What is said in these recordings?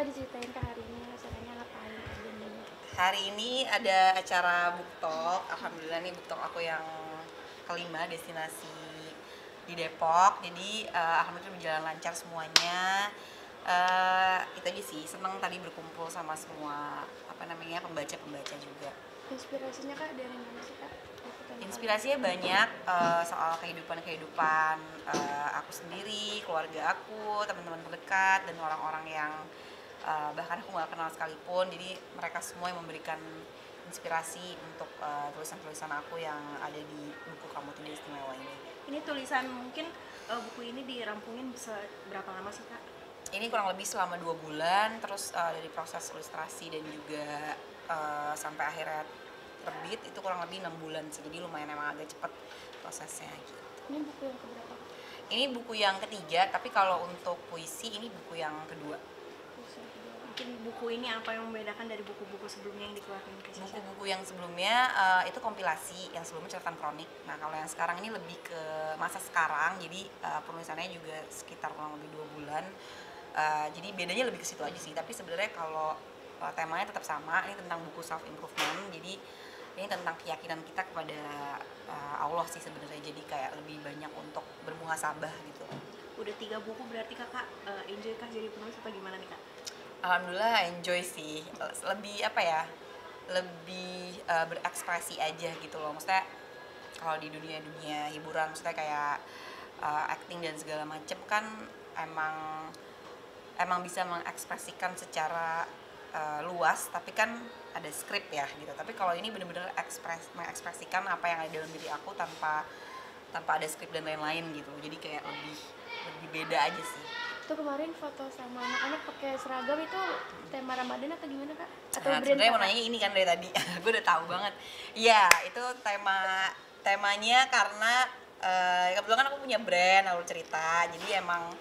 Kak diceritain Kak hari ini acaranya ngapain aja nih? Hari ini ada acara book talk. Alhamdulillah nih book talk aku yang kelima destinasi di Depok. Jadi alhamdulillah berjalan lancar semuanya. Itu aja sih. Seneng tadi berkumpul sama semua pembaca-pembaca juga. Inspirasinya Kak dari mana sih Kak? Aku pengen tahu. Inspirasinya banyak soal kehidupan aku sendiri, keluarga aku, teman-teman terdekat, dan orang-orang yang bahkan aku nggak kenal sekalipun. Jadi mereka semua yang memberikan inspirasi untuk tulisan-tulisan aku yang ada di buku Kamu Tidak Istimewa ini. Ini tulisan mungkin buku ini dirampungin bisa berapa lama sih Kak? Ini kurang lebih selama 2 bulan, terus dari proses ilustrasi dan juga sampai akhirnya terbit itu kurang lebih 6 bulan sih. Jadi lumayan emang agak cepet prosesnya gitu. Ini buku yang keberapa Kak? Ini buku yang ketiga, tapi kalau untuk puisi ini buku yang kedua. Terus yang kedua. Mungkin buku ini apa yang membedakan dari buku-buku sebelumnya yang dikeluarkan Kak Sisha? Buku-buku yang sebelumnya itu kompilasi, yang sebelumnya catatan kronik. Nah kalau yang sekarang ini lebih ke masa sekarang, jadi penulisannya juga sekitar kurang lebih 2 bulan. Jadi bedanya lebih ke situ aja sih, tapi sebenarnya kalau temanya tetap sama. Ini tentang buku self improvement, jadi ini tentang keyakinan kita kepada Allah sih sebenarnya. Jadi kayak lebih banyak untuk bermuhasabah gitu. Udah 3 buku berarti Kakak enjoy kah jadi penulis atau gimana nih Kak? Alhamdulillah enjoy sih, lebih lebih berekspresi aja gitu loh. Maksudnya kalau di dunia hiburan, maksudnya kayak acting dan segala macem kan emang bisa mengekspresikan secara luas, tapi kan ada skrip ya gitu. Tapi kalau ini bener-bener mengekspresikan apa yang ada dalam diri aku tanpa ada skrip dan lain-lain gitu. Jadi kayak lebih beda aja sih. Itu kemarin foto sama anak-anak pakai seragam itu tema Ramadan atau gimana Kak? Atau Nah, brand sebenarnya mau Kakak? nanya ini kan dari tadi. Gue udah tahu banget. Iya, itu temanya karena kebetulan aku punya brand lalu cerita. Jadi emang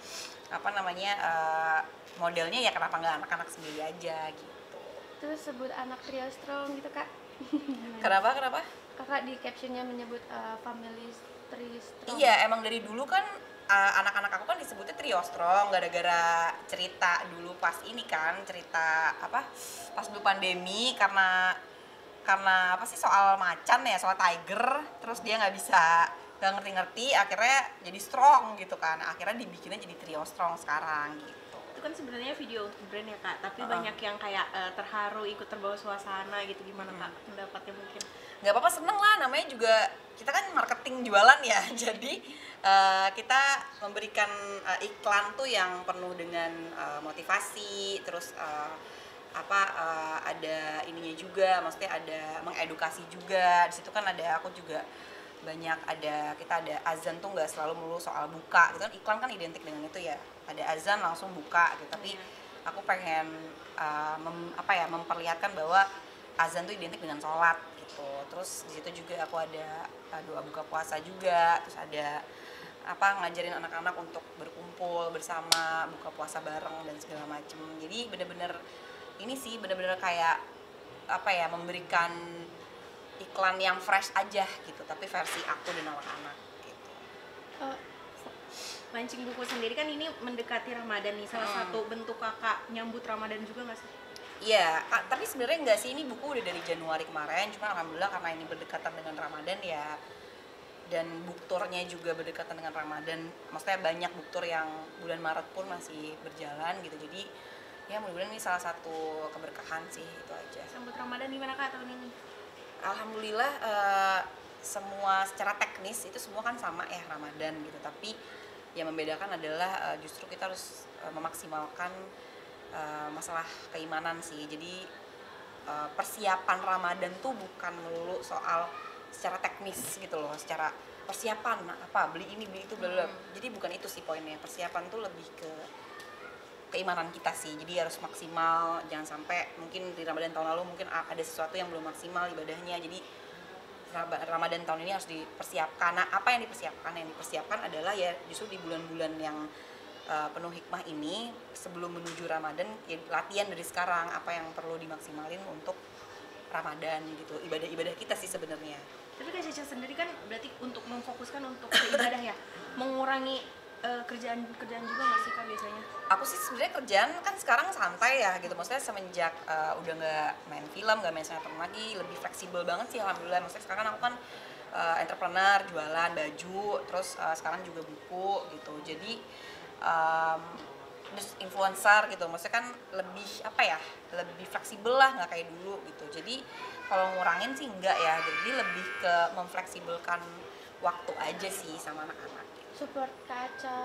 modelnya ya kenapa nggak anak-anak sendiri aja gitu. Terus sebut anak trio strong gitu Kak. Kenapa? Kakak di captionnya menyebut family trio strong. Iya, emang dari dulu kan anak-anak aku kan disebutnya trio strong gara-gara cerita dulu pas ini kan, cerita pas dulu pandemi karena apa sih soal macan ya, soal tiger, terus dia nggak ngerti-ngerti, akhirnya jadi strong gitu kan. Akhirnya dibikinnya jadi trio strong sekarang gitu. Itu kan sebenarnya video untuk brand ya Kak, tapi banyak yang kayak terharu ikut terbawa suasana gitu. Gimana Kak pendapatnya mungkin? Nggak apa-apa, seneng lah, namanya juga kita kan marketing jualan ya. Jadi kita memberikan iklan tuh yang penuh dengan motivasi, terus ada ininya juga, maksudnya ada mengedukasi juga. Di situ kan aku juga kita ada azan tuh nggak selalu melulu soal buka gitu kan. Iklan kan identik dengan itu ya, ada azan langsung buka gitu. Tapi aku pengen memperlihatkan bahwa azan tuh identik dengan sholat gitu. Terus di situ juga aku ada doa buka puasa juga, terus ada ngajarin anak-anak untuk berkumpul bersama, buka puasa bareng dan segala macem. Jadi bener-bener ini sih bener-bener kayak memberikan iklan yang fresh aja gitu, tapi versi aku dan anak-anak gitu. Launching buku sendiri kan ini mendekati Ramadan nih, salah satu bentuk Kakak nyambut Ramadan juga nggak sih? Iya, tapi sebenarnya enggak sih, ini buku udah dari Januari kemarin, cuma alhamdulillah karena ini berdekatan dengan Ramadan ya, dan book tour-nya juga berdekatan dengan Ramadan. Maksudnya banyak book tour yang bulan Maret pun masih berjalan gitu. Jadi ya mudah-mudahan ini salah satu keberkahan sih, itu aja. Sambut Ramadan gimana Kak tahun ini? Alhamdulillah semua secara teknis itu semua kan sama ya Ramadan gitu, tapi yang membedakan adalah justru kita harus memaksimalkan masalah keimanan sih. Jadi persiapan Ramadan tuh bukan melulu soal secara teknis gitu loh, secara persiapan beli ini beli itu bla. Jadi bukan itu sih poinnya. Persiapan tuh lebih ke keimanan kita sih. Jadi harus maksimal, jangan sampai mungkin di Ramadan tahun lalu mungkin ada sesuatu yang belum maksimal ibadahnya. Jadi Ramadan tahun ini harus dipersiapkan. Nah, apa yang dipersiapkan? Yang dipersiapkan adalah ya justru di bulan-bulan yang penuh hikmah ini, sebelum menuju Ramadan ya latihan dari sekarang apa yang perlu dimaksimalin untuk Ramadan gitu. Ibadah-ibadah kita sih sebenarnya. Tapi Kak Caca sendiri kan berarti untuk memfokuskan untuk ibadah ya, mengurangi kerjaan juga nggak sih kak biasanya? Aku sih sebenarnya kerjaan kan sekarang santai ya gitu, maksudnya semenjak udah nggak main film, nggak main sinetron lagi, lebih fleksibel banget sih alhamdulillah. Maksudnya sekarang kan aku kan entrepreneur, jualan baju, terus sekarang juga buku gitu. Jadi terus influencer gitu, maksudnya kan lebih apa ya, lebih fleksibel lah, nggak kayak dulu gitu. Jadi kalau ngurangin sih enggak ya, jadi lebih ke memfleksibelkan waktu aja sih sama anak-anak. Support Kak Aca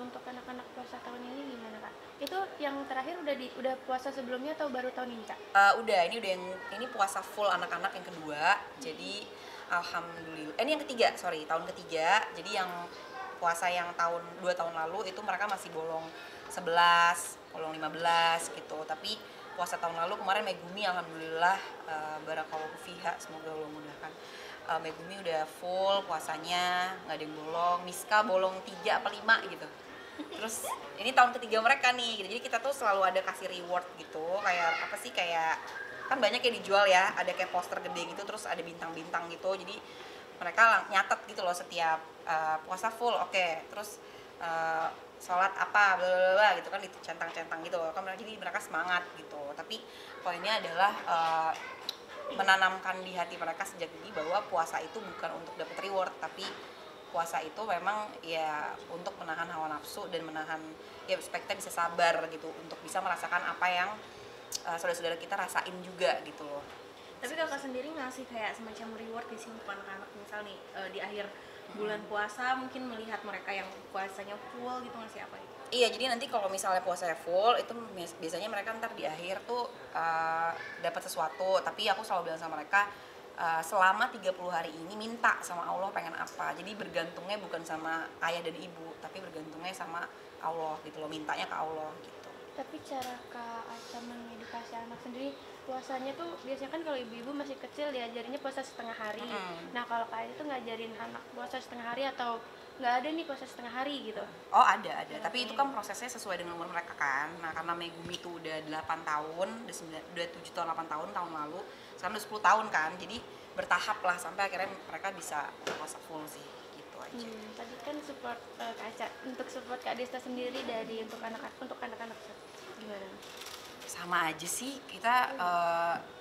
untuk anak-anak puasa tahun ini gimana Kak? Itu yang terakhir udah puasa sebelumnya atau baru tahun ini Kak? Ini puasa full anak-anak yang kedua. Jadi alhamdulillah. Ini yang ketiga, sorry, tahun ketiga. Jadi yang puasa yang 2 tahun lalu itu mereka masih bolong 11, bolong 15 gitu. Tapi puasa tahun lalu kemarin Megumi alhamdulillah barakallahu fiha, semoga Allah mudahkan. Megumi udah full puasanya, nggak ada yang bolong. Miska bolong 3 apa 5 gitu. Terus ini tahun ketiga mereka nih gitu. Jadi kita tuh selalu ada kasih reward gitu, kayak apa sih, kayak kan banyak yang dijual ya, ada kayak poster gede gitu, terus ada bintang-bintang gitu. Jadi mereka nyatet gitu loh setiap puasa full, oke. Terus sholat apa bla bla bla gitu kan, dicentang-centang gitu loh kan, jadi mereka semangat gitu. Tapi poinnya adalah menanamkan di hati mereka sejak dini bahwa puasa itu bukan untuk dapat reward, tapi puasa itu memang ya untuk menahan hawa nafsu dan menahan ya supaya kita bisa sabar gitu untuk bisa merasakan apa yang saudara-saudara kita rasain juga gitu loh. Tapi kakak sendiri ngasih kayak semacam reward di sini untuk anak-anak, misal nih di akhir bulan puasa mungkin melihat mereka yang puasanya full gitu, ngasih apa gitu? Iya, jadi nanti kalau misalnya puasa full itu biasanya mereka ntar di akhir tuh dapat sesuatu, tapi aku selalu bilang sama mereka selama 30 hari ini minta sama Allah pengen apa. Jadi bergantungnya bukan sama ayah dan ibu, tapi bergantungnya sama Allah gitu loh, mintanya ke Allah gitu. Tapi cara Kak Aca mengedukasi anak sendiri puasanya tuh biasanya kan kalau ibu-ibu masih kecil diajarinnya puasa setengah hari. Nah kalau Kak Aca tuh ngajarin anak puasa setengah hari atau nggak ada nih puasa setengah hari gitu? Oh ada, tapi itu kan prosesnya sesuai dengan umur mereka kan. Nah karena Megumi itu udah 8 tahun, udah 7 tahun, 8 tahun tahun lalu, sekarang udah 10 tahun kan, jadi bertahap lah sampai akhirnya mereka bisa puasa full sih, gitu aja. Tadi kan support Kak Aca, untuk support Kak Desta sendiri dari untuk anak-anak gimana? Sama aja sih, kita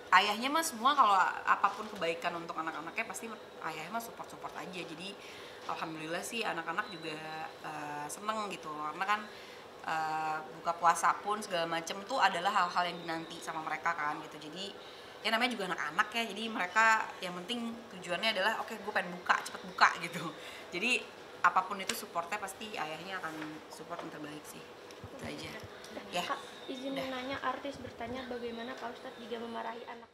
ayahnya mah semua kalau apapun kebaikan untuk anak-anaknya pasti ayahnya mah support aja. Jadi alhamdulillah sih anak-anak juga seneng gitu, karena kan buka puasa pun segala macem tuh adalah hal-hal yang dinanti sama mereka kan gitu. Jadi ya namanya juga anak-anak ya, jadi mereka yang penting tujuannya adalah oke, gue pengen buka, cepet buka gitu. Jadi apapun itu supportnya pasti ayahnya akan support yang terbaik sih, itu aja ya. Kak, izin nanya, artis bertanya bagaimana Pak Ustadz jika memarahi anak